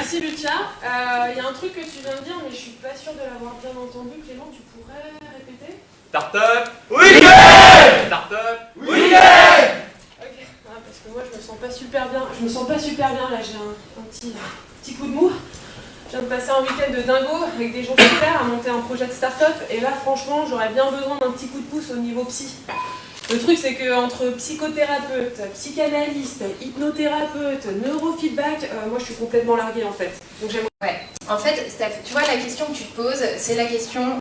Merci Lucia. Il y a un truc que tu viens de dire, mais je suis pas sûre de l'avoir bien entendu. Clément, tu pourrais répéter? Startup Weekend. Startup Weekend. Ok, parce que moi je me sens pas super bien. Je me sens pas super bien là, j'ai un petit coup de mou. Je viens de passer un week-end de dingo avec des gens super à monter un projet de start-up. Et là, franchement, j'aurais bien besoin d'un petit coup de pouce au niveau psy. Le truc, c'est qu'entre psychothérapeute, psychanalyste, hypnothérapeute, neurofeedback, moi je suis complètement larguée en fait. Donc j'aimerais... Ouais. En fait, Steph, tu vois, la question que tu te poses, c'est la question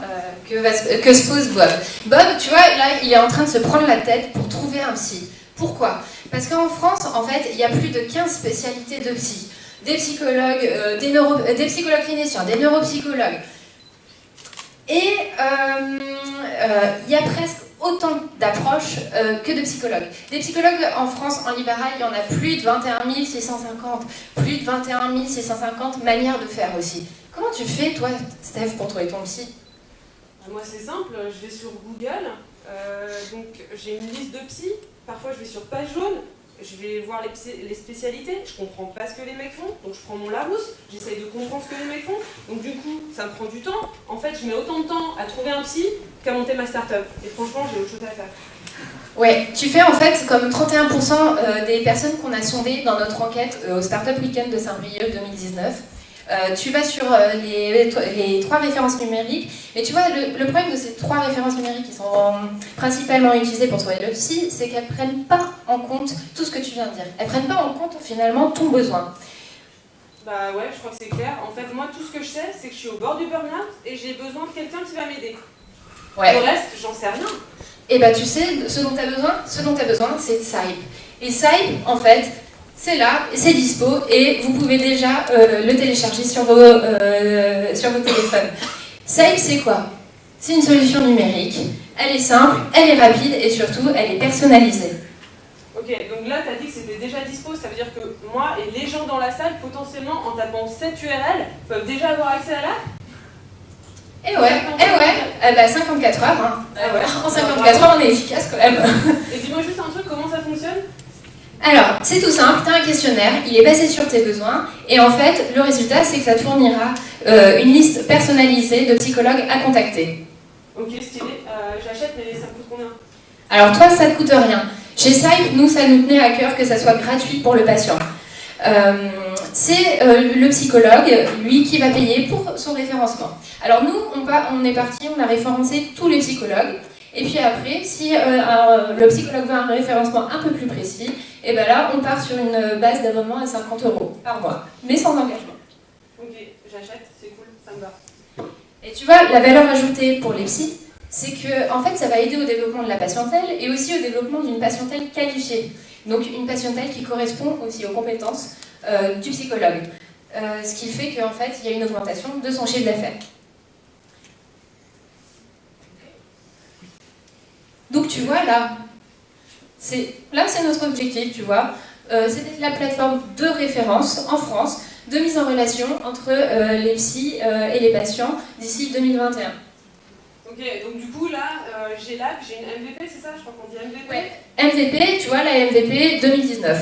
que se pose Bob. Bob, tu vois, là, il est en train de se prendre la tête pour trouver un psy. Pourquoi? Parce qu'en France, en fait, il y a plus de 15 spécialités de psy. Des psychologues, des psychologues cliniciens, des neuropsychologues. Et il y a presque autant d'approches que de psychologues. Des psychologues en France, en libéral, il y en a plus de 21 650. Plus de 21 650 manières de faire aussi. Comment tu fais, toi, Steph, pour trouver ton psy? Moi c'est simple, je vais sur Google, donc j'ai une liste de psy, parfois je vais sur page jaune, je vais voir les spécialités, je comprends pas ce que les mecs font, donc je prends mon Larousse, j'essaye de comprendre ce que les mecs font, donc du coup ça me prend du temps. En fait je mets autant de temps à trouver un psy qu'à monter ma start-up, et franchement j'ai autre chose à faire. Ouais, tu fais en fait comme 31% des personnes qu'on a sondées dans notre enquête au Startup Weekend de Saint-Brieuc 2019. Tu vas sur les 3 références numériques, mais tu vois, le problème de ces 3 références numériques qui sont principalement utilisées pour trouver le psy, c'est qu'elles ne prennent pas en compte tout ce que tu viens de dire. Elles ne prennent pas en compte finalement ton besoin. Bah ouais, je crois que c'est clair. En fait, moi, tout ce que je sais, c'est que je suis au bord du burn-out et j'ai besoin de quelqu'un qui va m'aider. Ouais. Le reste, j'en sais rien. Et bah tu sais, ce dont tu as besoin, c'est de Sype. Et Sype, en fait, c'est là, c'est dispo, et vous pouvez déjà le télécharger sur vos téléphones. Sype, c'est quoi? C'est une solution numérique. Elle est simple, elle est rapide, et surtout, elle est personnalisée. Ok, donc là, tu as dit que c'était déjà dispo, ça veut dire que moi et les gens dans la salle, potentiellement, en tapant cette URL, peuvent déjà avoir accès à l'app? Eh ouais, bah 54 heures, hein. Ah ouais. En 54 heures, on est efficace quand même. Et dis-moi juste un truc, comment ça fonctionne? Alors, c'est tout simple, tu as un questionnaire, il est basé sur tes besoins, et en fait, le résultat, c'est que ça te fournira une liste personnalisée de psychologues à contacter. Ok, stylé, j'achète, mais ça me coûte combien? Alors toi, ça ne te coûte rien. Chez Sype, nous, ça nous tenait à cœur que ça soit gratuit pour le patient. C'est le psychologue, lui, qui va payer pour son référencement. Alors nous, on est parti, on a référencé tous les psychologues, et puis après, si le psychologue veut un référencement un peu plus précis, et ben là, on part sur une base d'abonnement à 50 € par mois, mais sans engagement. Ok, j'achète, c'est cool, ça me va. Et tu vois, la valeur ajoutée pour les psys, c'est que en fait, ça va aider au développement de la patientèle et aussi au développement d'une patientèle qualifiée. Donc une patientèle qui correspond aussi aux compétences du psychologue. Ce qui fait qu'en fait, il y a une augmentation de son chiffre d'affaires. Donc tu vois, là, c'est notre objectif, tu vois. C'était la plateforme de référence en France, de mise en relation entre les psys et les patients d'ici 2021. Ok, donc du coup là, j'ai l'app, j'ai une MVP, c'est ça? Je crois qu'on dit MVP? Ouais, MVP, tu vois, la MVP 2019.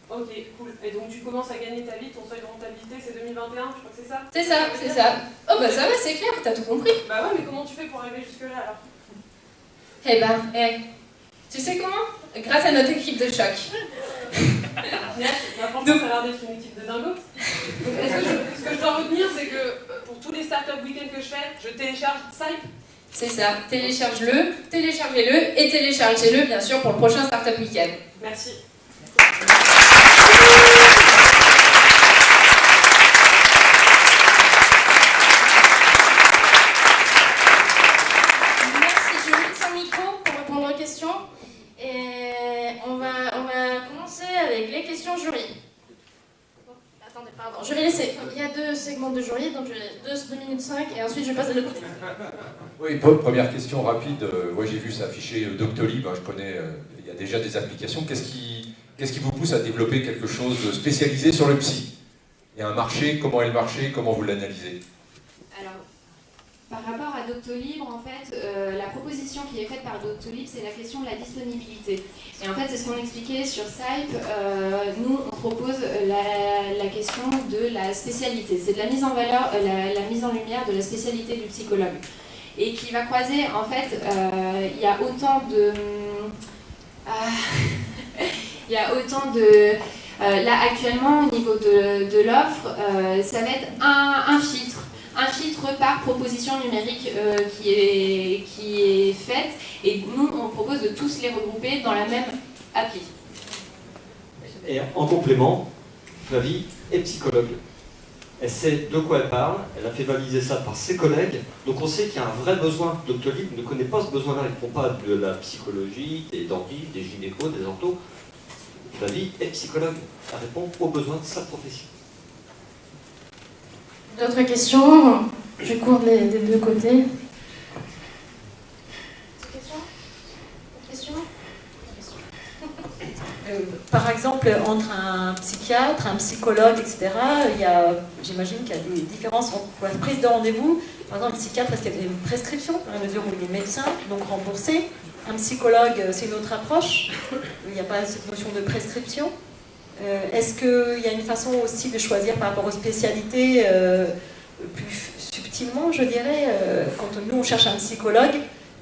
Ok, cool. Et donc tu commences à gagner ta vie, ton seuil de rentabilité c'est 2021, je crois que c'est ça? C'est ça, c'est ça. Oh bah ça va, c'est clair, t'as tout compris. Bah ouais, mais comment tu fais pour arriver jusque-là alors? Eh ben, tu sais comment? Grâce à notre équipe de choc. Franchement, ça a l'air d'être une équipe de dingo. Donc, ce que je dois retenir, c'est que pour tous les startup week-ends que je fais, je télécharge Sype. C'est ça, téléchargez-le et téléchargez-le bien sûr pour le prochain Startup Weekend. Merci. Merci, je vais mettre son micro pour répondre aux questions. Et on va commencer avec les questions jury. Attendez, pardon. Je vais laisser. Il y a 2 segments de jury, donc j'ai 2 minutes 5 et ensuite je passe de l'autre côté. Oui, première question rapide. Moi j'ai vu s'afficher Doctolib, je connais, il y a déjà des applications. Qu'est-ce qui vous pousse à développer quelque chose de spécialisé sur le psy? Il y a un marché, comment est le marché, comment vous l'analysez? Alors, Par rapport à Doctolib, en fait, la proposition qui est faite par Doctolib, c'est la question de la disponibilité. Et en fait, c'est ce qu'on expliquait sur Skype. Nous, on propose la question de la spécialité. C'est de la mise en valeur, la mise en lumière de la spécialité du psychologue. Et qui va croiser, en fait, il y a autant de... il y a autant de... là, actuellement, au niveau de l'offre, ça va être un filtre. Un filtre par proposition numérique qui est faite, et nous on propose de tous les regrouper dans la même appli. Et en complément, Flavie est psychologue. Elle sait de quoi elle parle, elle a fait valider ça par ses collègues, donc on sait qu'il y a un vrai besoin. Doctolib ne connaît pas ce besoin-là, ils ne font pas de la psychologie, des dentistes, des gynécos, des orthos. Flavie est psychologue, elle répond aux besoins de sa profession. D'autres questions? Je cours des deux côtés. Questions? Par exemple, entre un psychiatre, un psychologue, etc., j'imagine qu'il y a des différences pour la prise de rendez-vous. Par exemple, un psychiatre, est-ce qu'il y a une prescription, dans la mesure où il est médecin, donc remboursé? Un psychologue, c'est une autre approche. Il n'y a pas cette notion de prescription. Est-ce qu'il y a une façon aussi de choisir par rapport aux spécialités plus subtilement, je dirais, quand nous on cherche un psychologue,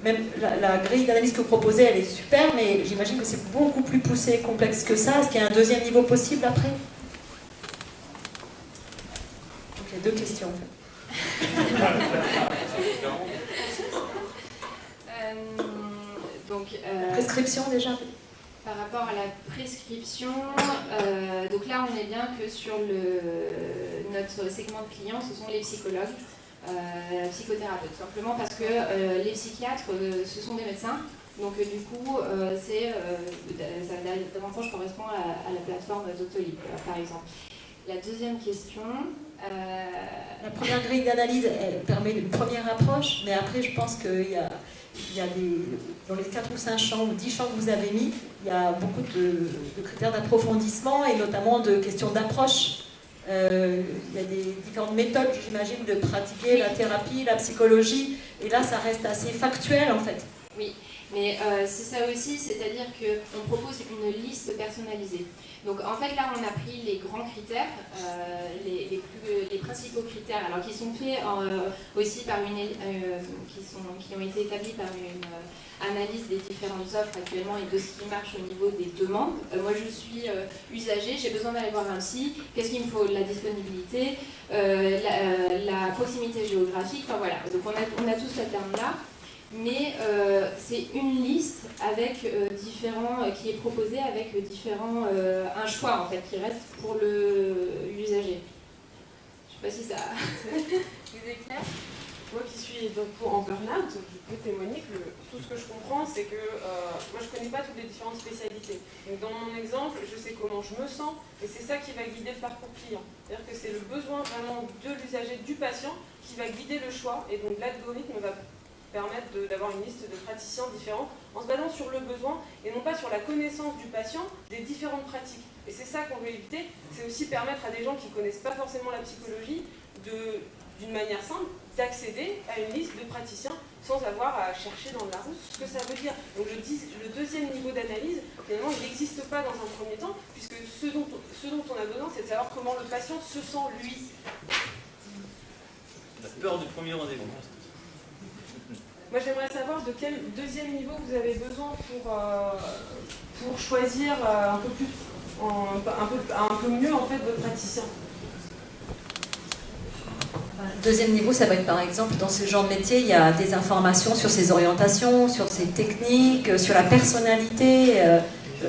même la grille d'analyse que vous proposez, elle est super, mais j'imagine que c'est beaucoup plus poussé et complexe que ça. Est-ce qu'il y a un deuxième niveau possible après? Donc il y a deux questions en fait. Prescription déjà? Par rapport à la prescription, donc là on est bien que sur notre segment de clients, ce sont les psychologues, psychothérapeutes, simplement parce que les psychiatres, ce sont des médecins, donc du coup, ça davantage correspond à la plateforme Doctolib, par exemple. La deuxième question... La première grille d'analyse, elle permet une première approche, mais après je pense qu'il y a dans les 4 ou 5 champs ou 10 champs que vous avez mis, il y a beaucoup de critères d'approfondissement et notamment de questions d'approche. Il y a des différentes méthodes, j'imagine, de pratiquer la thérapie, la psychologie, et là ça reste assez factuel en fait. Oui, mais c'est ça aussi, c'est-à-dire qu'on propose une liste personnalisée. Donc en fait là on a pris les grands critères, les principaux critères, alors qui sont faits aussi par qui ont été établis par une analyse des différentes offres actuellement et de ce qui marche au niveau des demandes. Moi je suis usager, j'ai besoin d'aller voir un psy, qu'est-ce qu'il me faut? La disponibilité, la proximité géographique, enfin voilà, donc on a tous ce terme-là. Mais c'est une liste avec qui est proposée avec un choix en fait qui reste pour l'usager. Je ne sais pas si ça vous est clair. Moi qui suis donc en burn-out, je peux témoigner que tout ce que je comprends, c'est que moi je ne connais pas toutes les différentes spécialités. Donc dans mon exemple, je sais comment je me sens et c'est ça qui va guider le parcours client. C'est-à-dire que c'est le besoin vraiment de l'usager, du patient, qui va guider le choix et donc l'algorithme va permettre d'avoir une liste de praticiens différents en se basant sur le besoin et non pas sur la connaissance du patient des différentes pratiques. Et c'est ça qu'on veut éviter, c'est aussi permettre à des gens qui ne connaissent pas forcément la psychologie d'une manière simple d'accéder à une liste de praticiens sans avoir à chercher dans la route ce que ça veut dire. Donc le deuxième niveau d'analyse, finalement, il n'existe pas dans un premier temps, puisque ce dont on a besoin, c'est de savoir comment le patient se sent lui. La peur du premier rendez-vous. Moi, j'aimerais savoir de quel deuxième niveau vous avez besoin pour choisir un peu mieux en fait votre praticien. Deuxième niveau, ça va être par exemple dans ce genre de métier, il y a des informations sur ses orientations, sur ses techniques, sur la personnalité.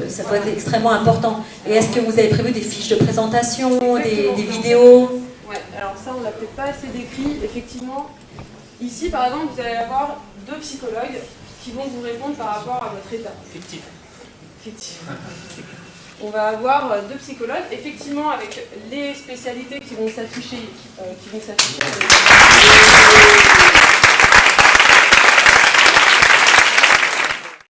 Ça doit être extrêmement important. Et est-ce que vous avez prévu des fiches de présentation, des vidéos? Ouais, alors ça, on l'a peut-être pas assez décrit. Effectivement, ici, par exemple, vous allez avoir 2 psychologues qui vont vous répondre par rapport à votre état. Fictif. On va avoir 2 psychologues, effectivement, avec les spécialités qui vont s'afficher.